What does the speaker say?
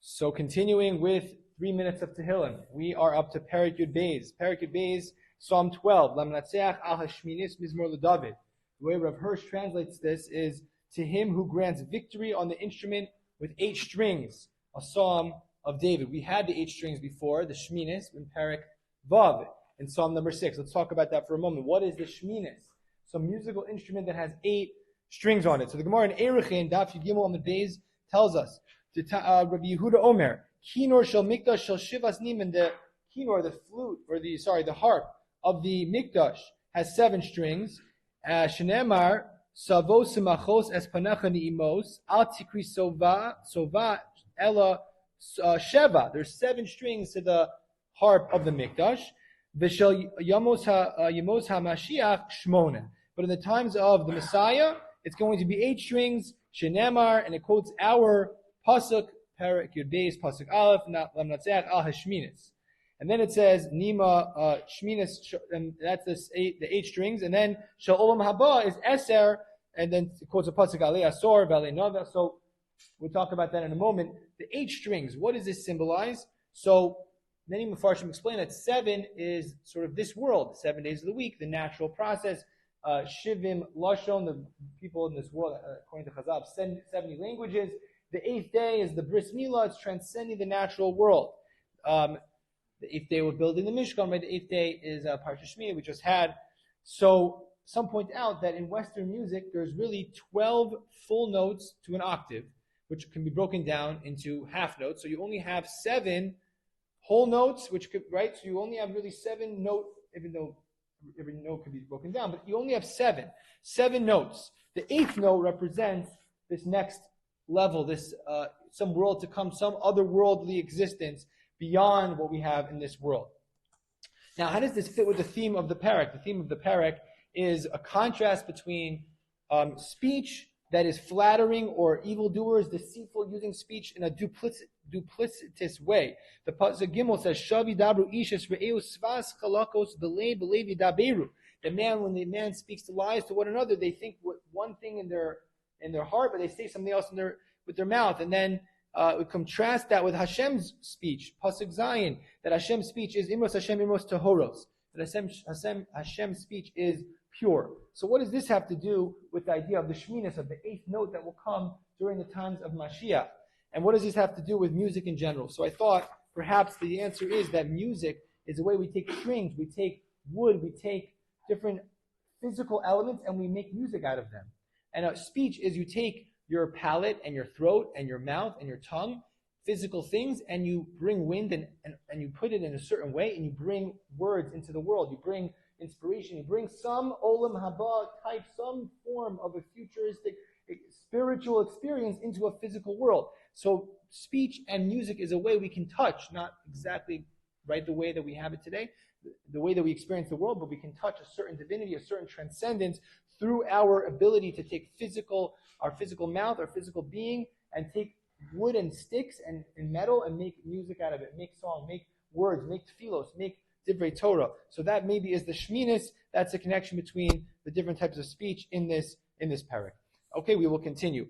So continuing with 3 minutes of Tehillim, we are up to Perek Yud Beis. Perek Yud Beis, Psalm 12. Lamnatseach al hashminis mizmor l'David. The way Rav Hirsch translates this is, to him who grants victory on the instrument with 8 strings, a psalm of David. We had the 8 strings before, the shminis, in Perek Vav, in Psalm number 6. Let's talk about that for a moment. What is the shminis? Some musical instrument that has 8 strings on it. So the Gemara in Erechin, Daf Yud Gimel on the Beis, tells us, Rabbi Yehuda Omer, Kinor shel Mikdash shel Shivas Niman, the kinor, the flute, or the harp of the Mikdash has 7 strings. Shenemar, Savo Simachos Espanecha Niimos, Al Tikri Sova Ella Sheva. There's 7 strings to the harp of the Mikdash. V'shel Yamos HaMashiach Shmona. But in the times of the Messiah, it's going to be 8 strings, Shenemar, and it quotes our Pasuk, Perek Yud Beis, Pasuk Aleph, Lamnatzeach al Hashminis. And then it says, Nima Shminis, and that's the 8 strings, and then Shal Olam Haba is Eser, and then it quotes a Pasuk Alei Asor, Valei Nova. So we'll talk about that in a moment. The 8 strings, what does this symbolize? So many Mefarshim explain that 7 is sort of this world, 7 days of the week, the natural process. Shivim Lashon, the people in this world, according to Chazal, 70 languages. The 8th day is the Bris Milah, it's transcending the natural world. The 8th day we're building the Mishkan, right? The 8th day is Parsha Shmini, we just had. So some point out that in Western music, there's really 12 full notes to an octave, which can be broken down into half notes. So you only have 7 whole notes, which could, right? So you only have really 7 notes, even though every note could be broken down, but you only have 7 notes. The 8th note represents this next level, this some world to come, some otherworldly existence beyond what we have in this world. Now, how does this fit with the theme of the Perek? The theme of the Perek is a contrast between speech that is flattering or evildoers, deceitful, using speech in a duplicitous way. The Pasuk Gimel says, "Shavi dabru ishas re'eu svas chalakos b'lei b'levi daberu." When the man speaks to lies to one another, they think one thing in their heart, but they say something else with their mouth. And then we contrast that with Hashem's speech, Pasuk Zion, that Hashem's speech is Imros Hashem Imros Tehoros, that Hashem's speech is pure. So what does this have to do with the idea of the Shminis, of the 8th note that will come during the times of Mashiach? And what does this have to do with music in general? So I thought perhaps the answer is that music is the way we take strings, we take wood, we take different physical elements, and we make music out of them. And speech is you take your palate and your throat and your mouth and your tongue, physical things, and you bring wind and you put it in a certain way, and you bring words into the world. You bring inspiration. You bring some olam haba type, some form of a futuristic spiritual experience into a physical world. So speech and music is a way we can touch, not exactly right the way that we have it today, the way that we experience the world, but we can touch a certain divinity, a certain transcendence through our ability to take our physical mouth, our physical being, and take wood and sticks and metal and make music out of it, make song, make words, make tefillos, make divrei Torah. So that maybe is the shminis. That's the connection between the different types of speech in this Perek. Okay, we will continue.